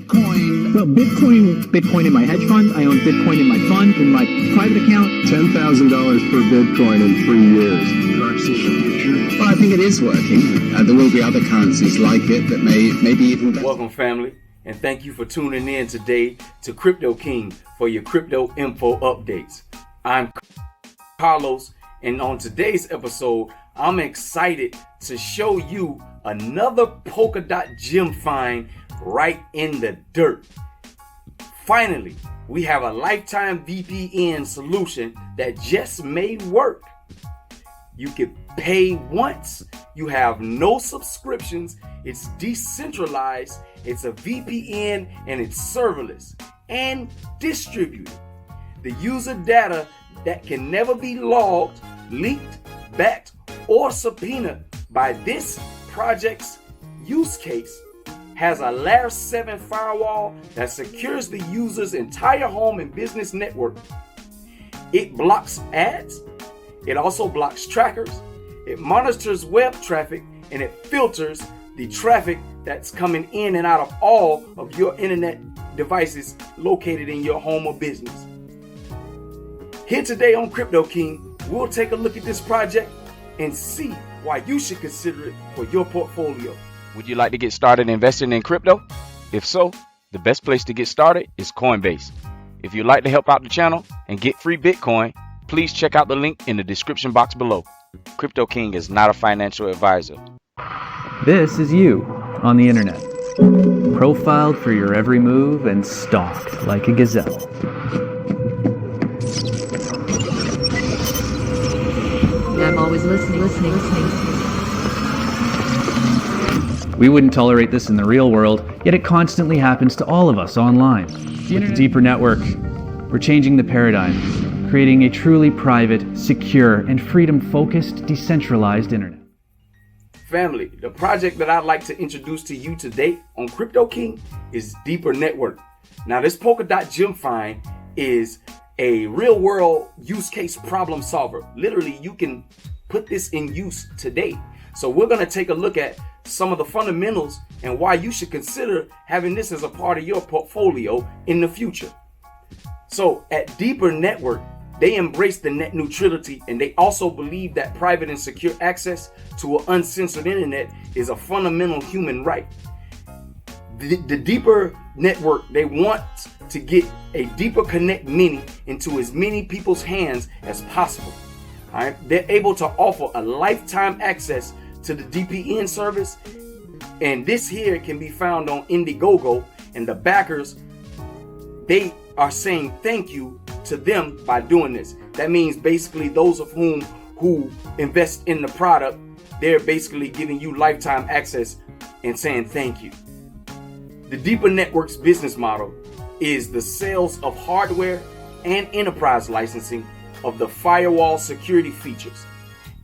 Bitcoin. Well, Bitcoin in my hedge fund. I own Bitcoin in my fund, in my private account. $10,000 per Bitcoin in 3 years. Well, I think it is working. There will be other currencies like it that maybe even better. Welcome, family, and thank you for tuning in today to Crypto King for your crypto info updates. I'm Carlos, and on today's episode, I'm excited to show you another polka dot gem find right in the dirt. Finally, we have a lifetime VPN solution that just may work. You can pay once, you have no subscriptions, it's decentralized, it's a VPN, and it's serverless and distributed. The user data that can never be logged, leaked, backed, or subpoenaed by this project's use case has a layer 7 firewall that secures the user's entire home and business network. It blocks ads, it also blocks trackers, it monitors web traffic, and it filters the traffic that's coming in and out of all of your internet devices located in your home or business. Here today on Crypto King, we'll take a look at this project and see why you should consider it for your portfolio. Would you like to get started investing in crypto? If so, the best place to get started is Coinbase. If you'd like to help out the channel and get free Bitcoin, please check out the link in the description box below. Crypto King is not a financial advisor. This is you on the internet, profiled for your every move and stalked like a gazelle. I'm always listening. We wouldn't tolerate this in the real world, yet it constantly happens to all of us online. With the Deeper Network, we're changing the paradigm, creating a truly private, secure, and freedom-focused, decentralized internet. Family, the project that I'd like to introduce to you today on Crypto King is Deeper Network. Now, this polka dot gem find is a real world use case problem solver. Literally, you can put this in use today. So we're going to take a look at some of the fundamentals and why you should consider having this as a part of your portfolio in the future. So at Deeper Network, they embrace the net neutrality, and they also believe that private and secure access to an uncensored internet is a fundamental human right. The Deeper Network, they want to get a Deeper Connect Mini into as many people's hands as possible. All right? They're able to offer a lifetime access to the DPN service, and this here can be found on Indiegogo, and the backers, they are saying thank you to them by doing this. That means basically those of who invest in the product, they're basically giving you lifetime access and saying thank you. The Deeper Network's business model is the sales of hardware and enterprise licensing of the firewall security features,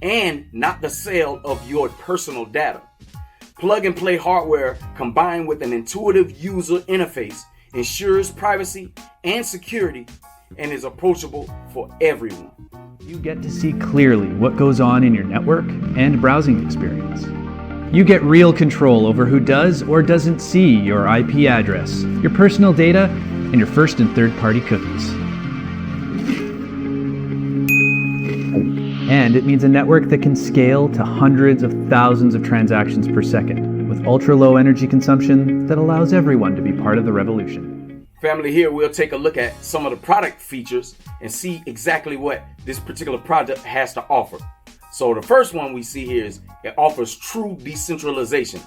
and not the sale of your personal data. Plug and play hardware combined with an intuitive user interface ensures privacy and security and is approachable for everyone. You get to see clearly what goes on in your network and browsing experience. You get real control over who does or doesn't see your IP address, your personal data, and your first and third party cookies. And it means a network that can scale to hundreds of thousands of transactions per second with ultra low energy consumption that allows everyone to be part of the revolution. Family, here we'll take a look at some of the product features and see exactly what this particular product has to offer. So the first one we see here is it offers true decentralization.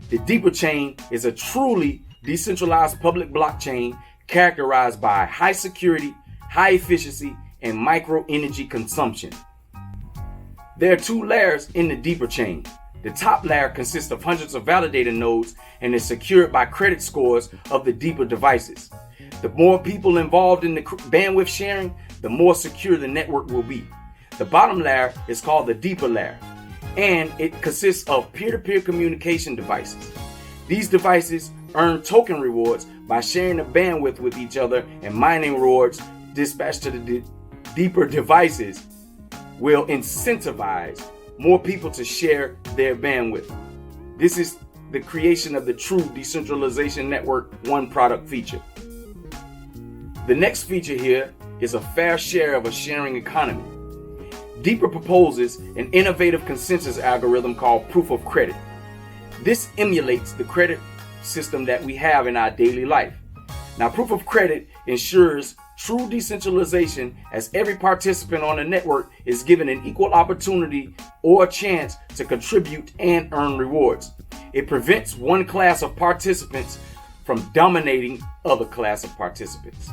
The Deeper Chain is a truly decentralized public blockchain characterized by high security, high efficiency, and micro energy consumption. There are two layers in the Deeper Chain. The top layer consists of hundreds of validator nodes and is secured by credit scores of the Deeper devices. The more people involved in the bandwidth sharing, the more secure the network will be. The bottom layer is called the Deeper layer, and it consists of peer-to-peer communication devices. These devices earn token rewards by sharing the bandwidth with each other, and mining rewards dispatched to the Deeper devices will incentivize more people to share their bandwidth. This is the creation of the true decentralization network one product feature. The next feature here is a fair share of a sharing economy. Deeper proposes an innovative consensus algorithm called proof of credit. This emulates the credit system that we have in our daily life. Now, proof of credit ensures true decentralization, as every participant on the network is given an equal opportunity or a chance to contribute and earn rewards. It prevents one class of participants from dominating other class of participants.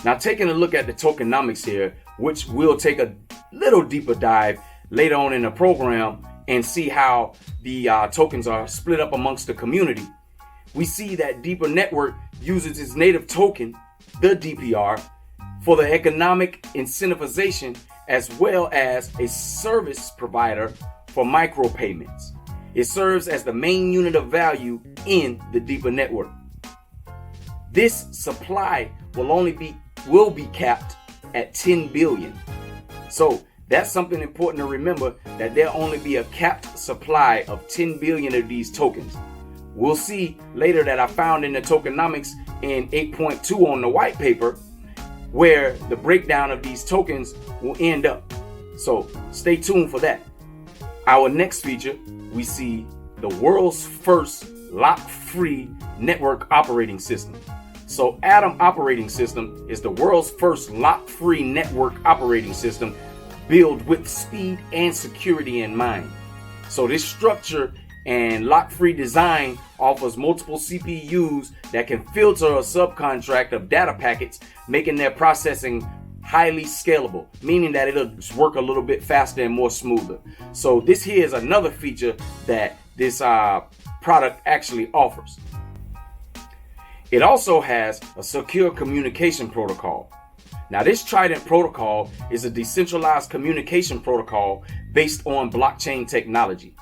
Now, taking a look at the tokenomics here, which we'll take a little deeper dive later on in the program and see how the tokens are split up amongst the community. We see that Deeper Network uses its native token, the DPR, for the economic incentivization as well as a service provider for micropayments. It serves as the main unit of value in the Deeper Network. This supply will be capped at 10 billion. So that's something important to remember, that there'll only be a capped supply of 10 billion of these tokens. We'll see later that I found in the tokenomics in 8.2 on the white paper where the breakdown of these tokens will end up. So stay tuned for that. Our next feature, we see the world's first lock-free network operating system. So Atom operating system is the world's first lock-free network operating system built with speed and security in mind. So this structure and lock-free design offers multiple CPUs that can filter a subcontract of data packets, making their processing highly scalable, meaning that it'll work a little bit faster and more smoother. So this here is another feature that this product actually offers. It also has a secure communication protocol. Now, this Trident protocol is a decentralized communication protocol based on blockchain technology.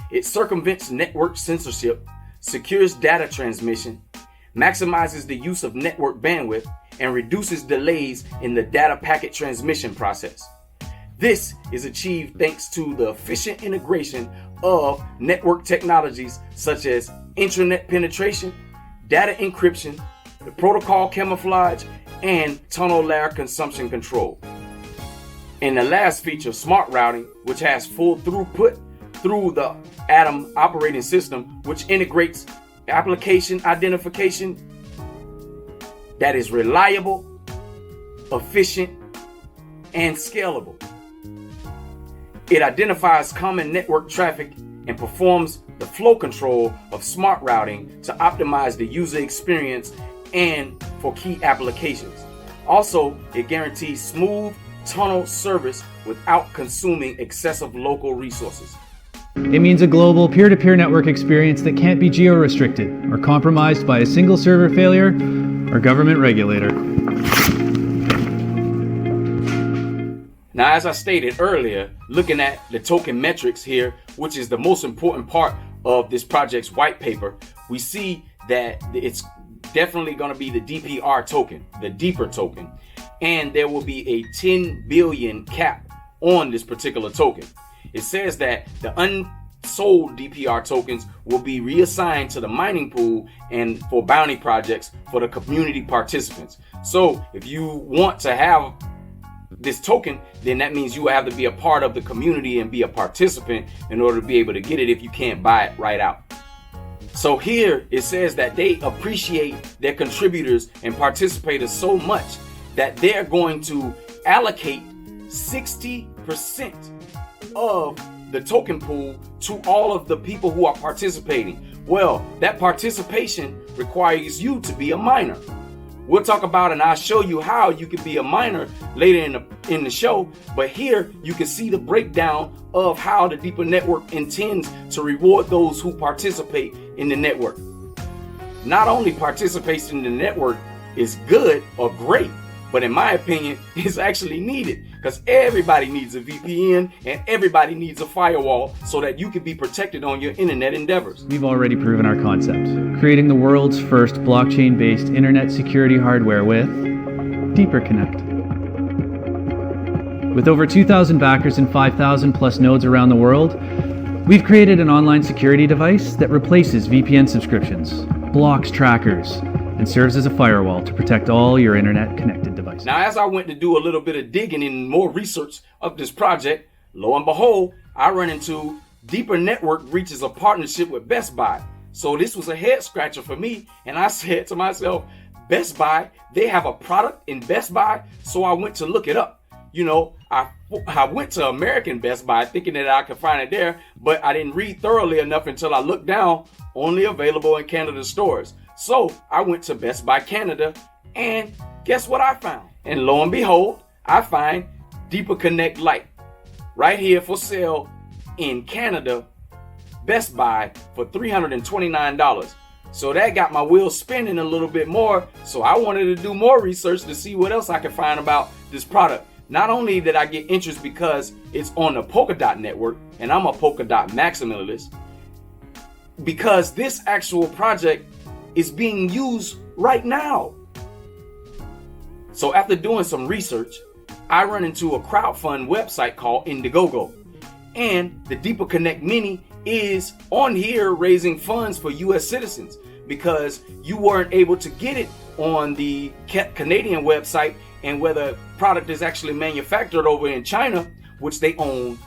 It circumvents network censorship, secures data transmission, maximizes the use of network bandwidth, and reduces delays in the data packet transmission process. This is achieved thanks to the efficient integration of network technologies such as intranet penetration, data encryption, the protocol camouflage, and tunnel layer consumption control. And the last feature, smart routing, which has full throughput through the Atom operating system, which integrates application identification that is reliable, efficient, and scalable. It identifies common network traffic and performs the flow control of smart routing to optimize the user experience and for key applications. Also, it guarantees smooth tunnel service without consuming excessive local resources. It means a global peer-to-peer network experience that can't be geo-restricted or compromised by a single server failure or government regulator. Now, as I stated earlier, looking at the token metrics here, which is the most important part of this project's white paper, we see that it's definitely going to be the DPR token, the Deeper token, and there will be a 10 billion cap on this particular token. It says that the unsold DPR tokens will be reassigned to the mining pool and for bounty projects for the community participants. So if you want to have this token, then that means you have to be a part of the community and be a participant in order to be able to get it if you can't buy it right out. So here it says that they appreciate their contributors and participators so much that they're going to allocate 60% of the token pool to all of the people who are participating. Well, that participation requires you to be a miner. We'll talk about and I'll show you how you can be a miner later in the show, but here you can see the breakdown of how the Deeper Network intends to reward those who participate in the network. Not only participation in the network is good or great, but in my opinion, it's actually needed, because everybody needs a VPN and everybody needs a firewall so that you can be protected on your internet endeavors. We've already proven our concept, creating the world's first blockchain-based internet security hardware with Deeper Connect. With over 2,000 backers and 5,000 plus nodes around the world, We've created an online security device that replaces VPN subscriptions, blocks trackers, and serves as a firewall to protect all your internet-connected devices. Now, as I went to do a little bit of digging and more research of this project, lo and behold, I run into Deeper Network reaches a partnership with Best Buy. So this was a head scratcher for me, and I said to myself, Best Buy, they have a product in Best Buy? So I went to look it up. You know, I went to American Best Buy thinking that I could find it there, but I didn't read thoroughly enough until I looked down, only available in Canada stores. So I went to Best Buy Canada, and guess what I found? And lo and behold, I find Deeper Connect Lite right here for sale in Canada, Best Buy for $329. So that got my wheels spinning a little bit more. So I wanted to do more research to see what else I could find about this product. Not only did I get interest because it's on the Polkadot network, and I'm a Polkadot maximalist, because this actual project is being used right now. So after doing some research, I run into a crowdfund website called Indiegogo, and the Deeper Connect Mini is on here raising funds for US citizens because you weren't able to get it on the Canadian website, and where the product is actually manufactured over in China, which they own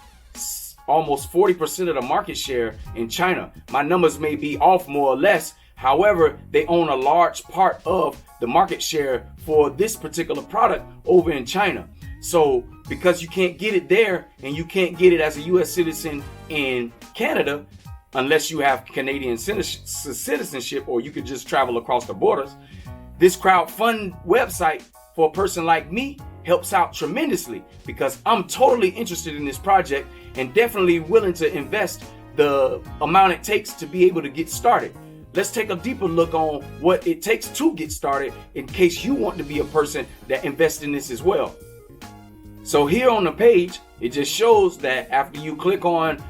almost 40% of the market share in China. My numbers may be off more or less. However, they own a large part of the market share for this particular product over in China. So because you can't get it there and you can't get it as a US citizen in Canada, unless you have Canadian citizenship or you could just travel across the borders, this crowdfund website for a person like me helps out tremendously because I'm totally interested in this project and definitely willing to invest the amount it takes to be able to get started. Let's take a deeper look on what it takes to get started in case you want to be a person that invests in this as well. So here on the page, it just shows that after you click on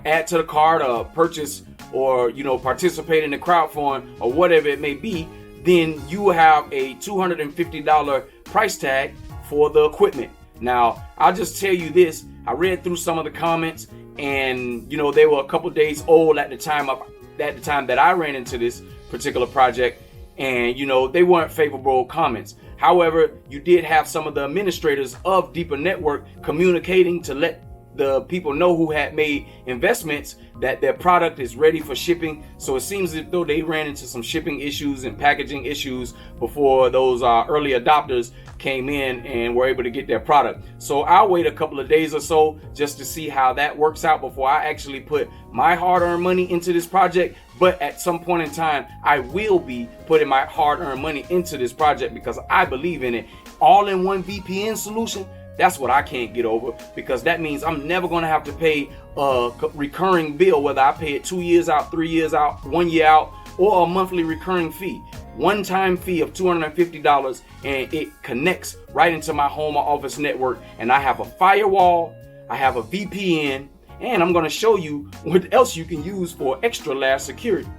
add to the cart or purchase or participate in the crowdfund or whatever it may be, then you will have a $250 price tag for the equipment. Now, I'll just tell you this. I read through some of the comments, and they were a couple days old at the time that I ran into this particular project, and they weren't favorable comments. However, you did have some of the administrators of Deeper Network communicating to let the people know who had made investments that their product is ready for shipping. So it seems as though they ran into some shipping issues and packaging issues before those early adopters came in and were able to get their product. So I'll wait a couple of days or so just to see how that works out before I actually put my hard-earned money into this project. But at some point in time, I will be putting my hard-earned money into this project because I believe in it. All-in-one VPN solution, that's what I can't get over, because that means I'm never going to have to pay a recurring bill, whether I pay it 2 years out, 3 years out, 1 year out, or a monthly recurring fee. One-time fee of $250, and it connects right into my home or office network. And I have a firewall, I have a VPN, and I'm going to show you what else you can use for extra layer security.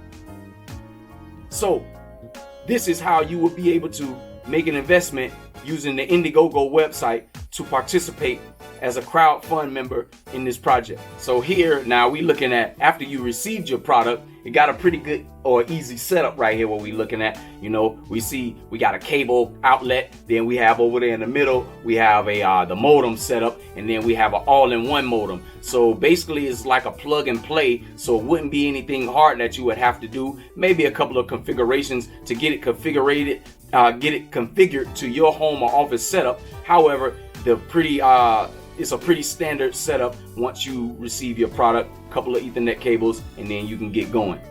So this is how you will be able to make an investment using the Indiegogo website to participate as a crowdfund member in this project. So here now we looking at after you received your product, it got a pretty good or easy setup right here. What we looking at, we see we got a cable outlet, then we have over there in the middle we have the modem setup, and then we have an all-in-one modem. So basically it's like a plug and play, so it wouldn't be anything hard that you would have to do. Maybe a couple of configurations to get it configured to your home or office setup. However, it's a pretty standard setup once you receive your product, a couple of Ethernet cables, and then you can get going.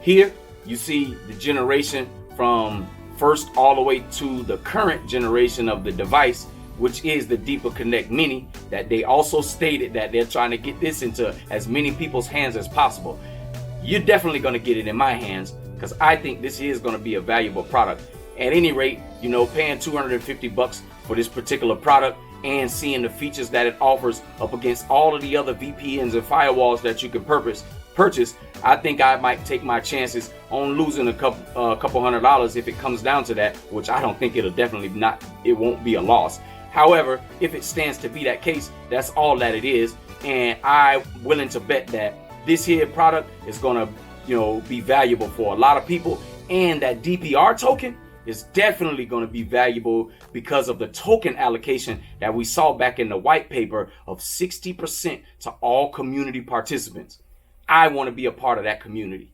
Here you see the generation from first all the way to the current generation of the device, which is the Deeper Connect Mini, that they also stated that they're trying to get this into as many people's hands as possible. You're definitely going to get it in my hands because I think this is going to be a valuable product. At any rate, paying $250 for this particular product and seeing the features that it offers up against all of the other VPNs and firewalls that you can purchase, I think I might take my chances on losing a couple $100 if it comes down to that, which I don't think it won't be a loss. However, if it stands to be that case, that's all that it is. And I'm willing to bet that this here product is going to, be valuable for a lot of people. And that DPR token is definitely going to be valuable because of the token allocation that we saw back in the white paper of 60% to all community participants. I want to be a part of that community.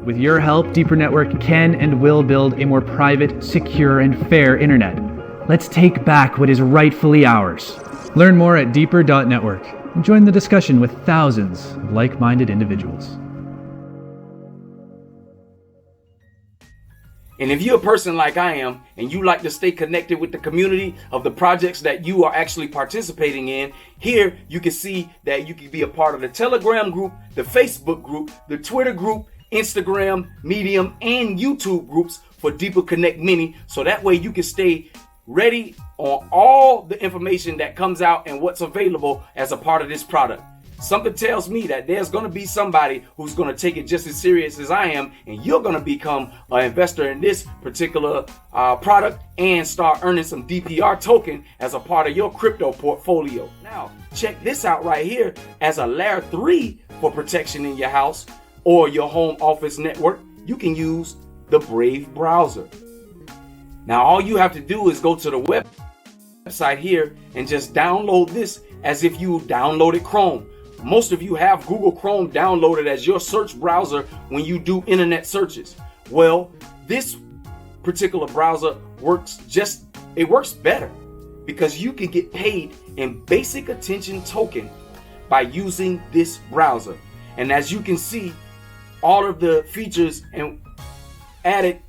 With your help, Deeper Network can and will build a more private, secure, and fair internet. Let's take back what is rightfully ours. Learn more at deeper.network and join the discussion with thousands of like-minded individuals. And if you're a person like I am and you like to stay connected with the community of the projects that you are actually participating in, here you can see that you can be a part of the Telegram group, the Facebook group, the Twitter group, Instagram, Medium, and YouTube groups for Deeper Connect Mini. So that way you can stay ready on all the information that comes out and what's available as a part of this product. Something tells me that there's going to be somebody who's going to take it just as serious as I am, and you're going to become an investor in this particular product and start earning some DPR token as a part of your crypto portfolio. Now, check this out right here. As a layer 3 for protection in your house or your home office network, you can use the Brave browser. Now, all you have to do is go to the website here and just download this as if you downloaded Chrome. Most of you have Google Chrome downloaded as your search browser when you do internet searches. Well, this particular browser works better because you can get paid in basic attention token by using this browser. And as you can see, all of the features and added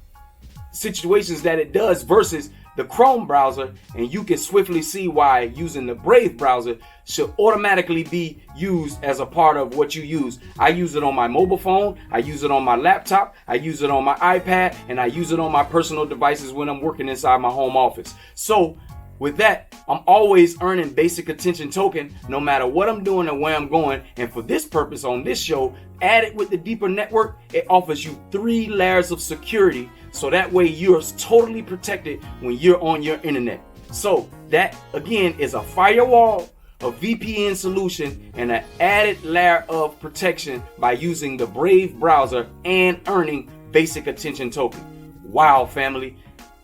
situations that it does versus the Chrome browser, and you can swiftly see why using the Brave browser should automatically be used as a part of what you use. I use it on my mobile phone, I use it on my laptop, I use it on my iPad, and I use it on my personal devices when I'm working inside my home office. So with that, I'm always earning basic attention token no matter what I'm doing and where I'm going. And for this purpose on this show, added with the Deeper Network, it offers you 3 layers of security. So that way you're totally protected when you're on your internet. So that again is a firewall, a VPN solution, and an added layer of protection by using the Brave browser and earning basic attention token. Wow, family.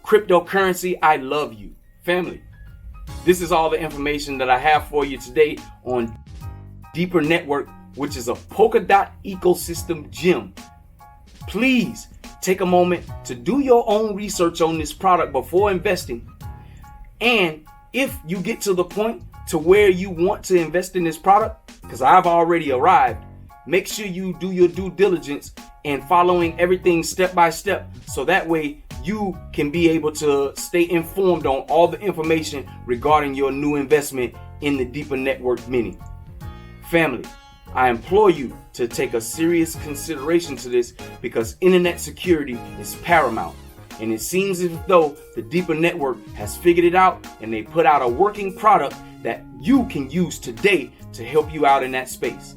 Cryptocurrency, I love you. Family, this is all the information that I have for you today on Deeper Network, which is a Polkadot ecosystem gem. Please take a moment to do your own research on this product before investing. And if you get to the point to where you want to invest in this product, because I've already arrived, make sure you do your due diligence and following everything step by step, so that way you can be able to stay informed on all the information regarding your new investment in the Deeper Network Mini. Family, I implore you to take a serious consideration to this because internet security is paramount. And it seems as though the Deeper Network has figured it out and they put out a working product that you can use today to help you out in that space.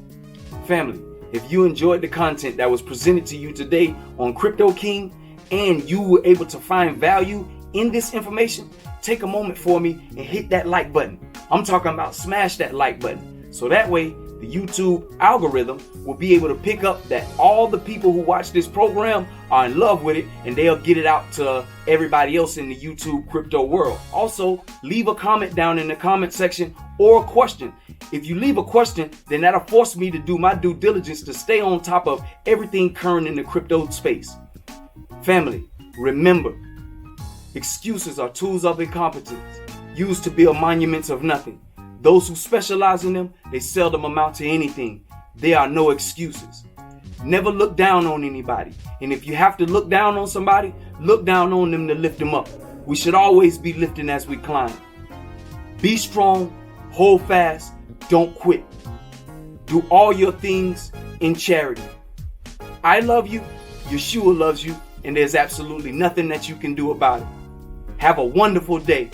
Family, if you enjoyed the content that was presented to you today on Crypto King and you were able to find value in this information, take a moment for me and hit that like button. I'm talking about smash that like button. So that way the YouTube algorithm will be able to pick up that all the people who watch this program are in love with it, and they'll get it out to everybody else in the YouTube crypto world. Also, leave a comment down in the comment section or a question. If you leave a question, then that'll force me to do my due diligence to stay on top of everything current in the crypto space. Family, remember, excuses are tools of incompetence, used to build monuments of nothing. Those who specialize in them, they seldom amount to anything. There are no excuses. Never look down on anybody. And if you have to look down on somebody, look down on them to lift them up. We should always be lifting as we climb. Be strong, hold fast, don't quit. Do all your things in charity. I love you, Yeshua loves you, and there's absolutely nothing that you can do about it. Have a wonderful day.